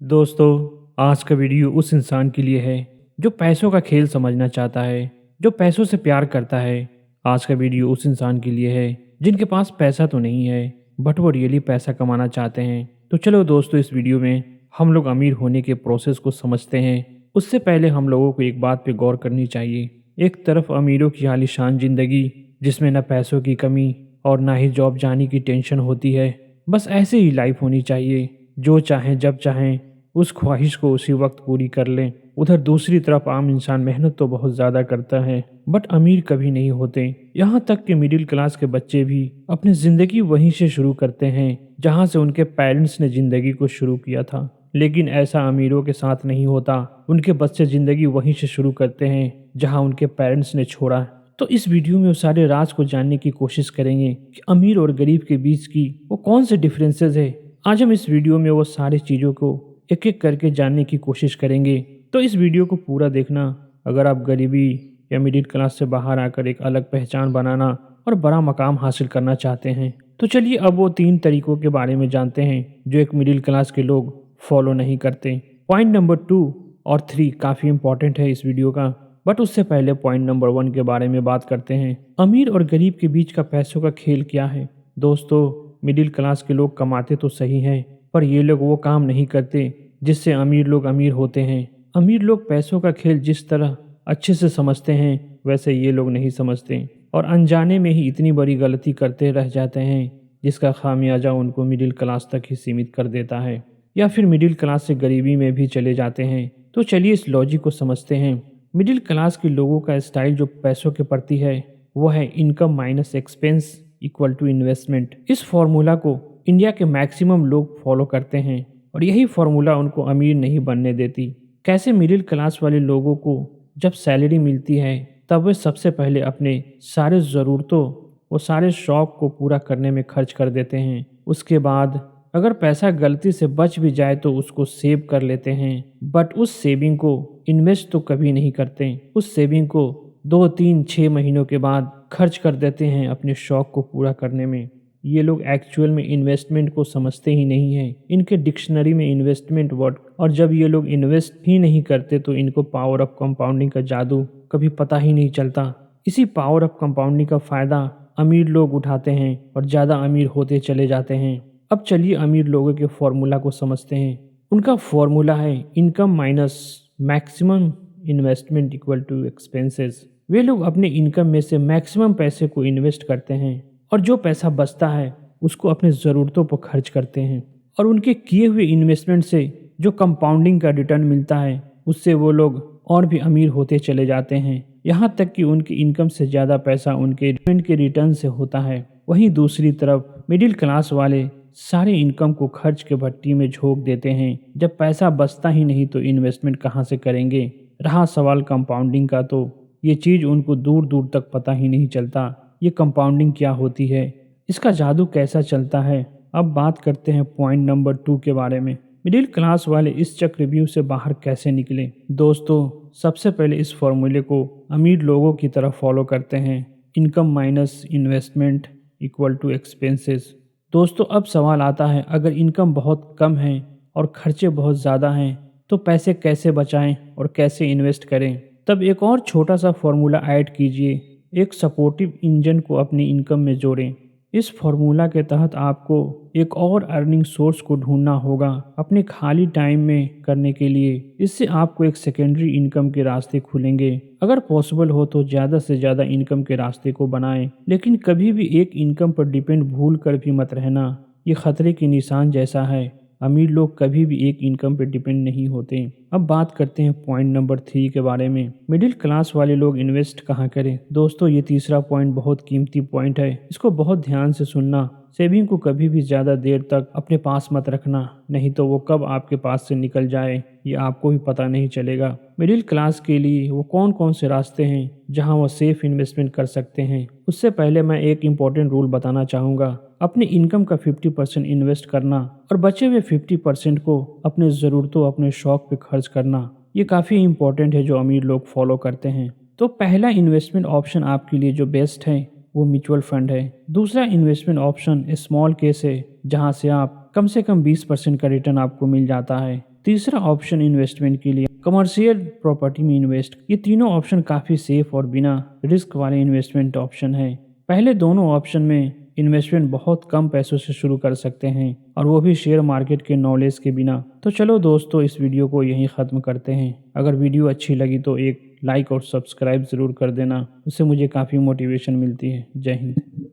दोस्तों, आज का वीडियो उस इंसान के लिए है जो पैसों का खेल समझना चाहता है, जो पैसों से प्यार करता है। आज का वीडियो उस इंसान के लिए है जिनके पास पैसा तो नहीं है बट वो रियली पैसा कमाना चाहते हैं। तो चलो दोस्तों, इस वीडियो में हम लोग अमीर होने के प्रोसेस को समझते हैं। उससे पहले हम लोगों को एक बात पे गौर करनी चाहिए। एक तरफ अमीरों की आलीशान ज़िंदगी जिसमें ना पैसों की कमी और ना ही जॉब जाने की टेंशन होती है। बस ऐसे ही लाइफ होनी चाहिए, जो चाहें जब चाहें उस ख्वाहिश को उसी वक्त पूरी कर लें। उधर दूसरी तरफ आम इंसान मेहनत तो बहुत ज़्यादा करता है बट अमीर कभी नहीं होते। यहाँ तक कि मिडिल क्लास के बच्चे भी अपनी ज़िंदगी वहीं से शुरू करते हैं जहाँ से उनके पेरेंट्स ने ज़िंदगी को शुरू किया था। लेकिन ऐसा अमीरों के साथ नहीं होता। उनके बच्चे ज़िंदगी वहीं से शुरू करते हैं जहाँ उनके पेरेंट्स ने छोड़ा। तो इस वीडियो में वो सारे राज को जानने की कोशिश करेंगे कि अमीर और गरीब के बीच की वो कौन से डिफरेंसेस है। आज हम इस वीडियो में वो सारी चीज़ों को एक एक करके जानने की कोशिश करेंगे। तो इस वीडियो को पूरा देखना अगर आप गरीबी या मिडिल क्लास से बाहर आकर एक अलग पहचान बनाना और बड़ा मकाम हासिल करना चाहते हैं। तो चलिए अब वो 3 तरीकों के बारे में जानते हैं जो एक मिडिल क्लास के लोग फॉलो नहीं करते। पॉइंट नंबर 2 और 3 काफ़ी इंपॉर्टेंट है इस वीडियो का, बट उससे पहले पॉइंट नंबर 1 के बारे में बात करते हैं। अमीर और गरीब के बीच का पैसों का खेल क्या है। दोस्तों, मिडिल क्लास के लोग कमाते तो सही हैं पर ये लोग वो काम नहीं करते जिससे अमीर लोग अमीर होते हैं। अमीर लोग पैसों का खेल जिस तरह अच्छे से समझते हैं वैसे ये लोग नहीं समझते और अनजाने में ही इतनी बड़ी गलती करते रह जाते हैं जिसका खामियाजा उनको मिडिल क्लास तक ही सीमित कर देता है या फिर मिडिल क्लास से गरीबी में भी चले जाते हैं। तो चलिए इस लॉजिक को समझते हैं। मिडिल क्लास के लोगों का स्टाइल जो पैसों के प्रति है वो है income minus expense equal to investment. इस फॉर्मूला को इंडिया के मैक्सिमम लोग फॉलो करते हैं और यही फॉर्मूला उनको अमीर नहीं बनने देती। कैसे मिडिल क्लास वाले लोगों को जब सैलरी मिलती है तब वे सबसे पहले अपने सारे ज़रूरतों और सारे शौक़ को पूरा करने में खर्च कर देते हैं। उसके बाद अगर पैसा गलती से बच भी जाए तो उसको सेव कर लेते हैं बट उस सेविंग को इन्वेस्ट तो कभी नहीं करते। उस सेविंग को 2-3-6 महीनों के बाद खर्च कर देते हैं अपने शौक़ को पूरा करने में। ये लोग एक्चुअल में इन्वेस्टमेंट को समझते ही नहीं हैं। इनके डिक्शनरी में इन्वेस्टमेंट वर्ड, और जब ये लोग इन्वेस्ट ही नहीं करते तो इनको पावर ऑफ कंपाउंडिंग का जादू कभी पता ही नहीं चलता। इसी पावर ऑफ कंपाउंडिंग का फ़ायदा अमीर लोग उठाते हैं और ज़्यादा अमीर होते चले जाते हैं। अब चलिए अमीर लोगों के फॉर्मूला को समझते हैं। उनका फॉर्मूला है income minus maximum investment equal to expenses. वे लोग अपने इनकम में से मैक्सिमम पैसे को इन्वेस्ट करते हैं और जो पैसा बचता है उसको अपने ज़रूरतों पर खर्च करते हैं और उनके किए हुए इन्वेस्टमेंट से जो कंपाउंडिंग का रिटर्न मिलता है उससे वो लोग और भी अमीर होते चले जाते हैं। यहाँ तक कि उनकी इनकम से ज़्यादा पैसा उनके इन्वेस्टमेंट के रिटर्न से होता है। वहीं दूसरी तरफ मिडिल क्लास वाले सारे इनकम को खर्च के भट्टी में झोंक देते हैं। जब पैसा बचता ही नहीं तो इन्वेस्टमेंट कहाँ से करेंगे। रहा सवाल कंपाउंडिंग का, तो ये चीज़ उनको दूर दूर तक पता ही नहीं चलता। ये कंपाउंडिंग क्या होती है, इसका जादू कैसा चलता है। अब बात करते हैं पॉइंट नंबर 2 के बारे में। मिडिल क्लास वाले इस चक्रव्यूह से बाहर कैसे निकले। दोस्तों, सबसे पहले इस फॉर्मूले को अमीर लोगों की तरह फॉलो करते हैं। Income minus investment equal to expenses. दोस्तों, अब सवाल आता है, अगर इनकम बहुत कम है और खर्चे बहुत ज़्यादा हैं तो पैसे कैसे बचाएं और कैसे इन्वेस्ट करें। तब एक और छोटा सा फॉर्मूला ऐड कीजिए। एक सपोर्टिव इंजन को अपनी इनकम में जोड़ें। इस फॉर्मूला के तहत आपको एक और अर्निंग सोर्स को ढूंढना होगा अपने खाली टाइम में करने के लिए। इससे आपको एक सेकेंडरी इनकम के रास्ते खुलेंगे। अगर पॉसिबल हो तो ज़्यादा से ज़्यादा इनकम के रास्ते को बनाएं, लेकिन कभी भी एक इनकम पर डिपेंड भूल कर भी मत रहना। ये खतरे के निशान जैसा है। अमीर लोग कभी भी एक इनकम पर डिपेंड नहीं होते। अब बात करते हैं पॉइंट नंबर 3 के बारे में। मिडिल क्लास वाले लोग इन्वेस्ट कहाँ करें। दोस्तों, ये तीसरा पॉइंट बहुत कीमती पॉइंट है, इसको बहुत ध्यान से सुनना। सेविंग को कभी भी ज़्यादा देर तक अपने पास मत रखना, नहीं तो वो कब आपके पास से निकल जाए ये आपको भी पता नहीं चलेगा। मिडिल क्लास के लिए वो कौन कौन से रास्ते हैं जहां वो सेफ इन्वेस्टमेंट कर सकते हैं। उससे पहले मैं एक इम्पॉर्टेंट रूल बताना चाहूँगा। अपनी इनकम का 50% इन्वेस्ट करना और बचे हुए 50% को अपने ज़रूरतों अपने शौक़ पे खर्च करना, ये काफ़ी इम्पॉर्टेंट है जो अमीर लोग फॉलो करते हैं। तो पहला इन्वेस्टमेंट ऑप्शन आपके लिए जो बेस्ट है वो म्यूचुअल फंड है। दूसरा इन्वेस्टमेंट ऑप्शन स्मॉल केस है, जहां से आप कम से कम 20% का रिटर्न आपको मिल जाता है। तीसरा ऑप्शन इन्वेस्टमेंट के लिए कमर्शियल प्रॉपर्टी में इन्वेस्ट। ये तीनों ऑप्शन काफ़ी सेफ और बिना रिस्क वाले इन्वेस्टमेंट ऑप्शन है। पहले दोनों ऑप्शन में इन्वेस्टमेंट बहुत कम पैसों से शुरू कर सकते हैं और वो भी शेयर मार्केट के नॉलेज के बिना। तो चलो दोस्तों, इस वीडियो को यहीं ख़त्म करते हैं। अगर वीडियो अच्छी लगी तो एक लाइक और सब्सक्राइब ज़रूर कर देना, उससे मुझे काफ़ी मोटिवेशन मिलती है। जय हिंद।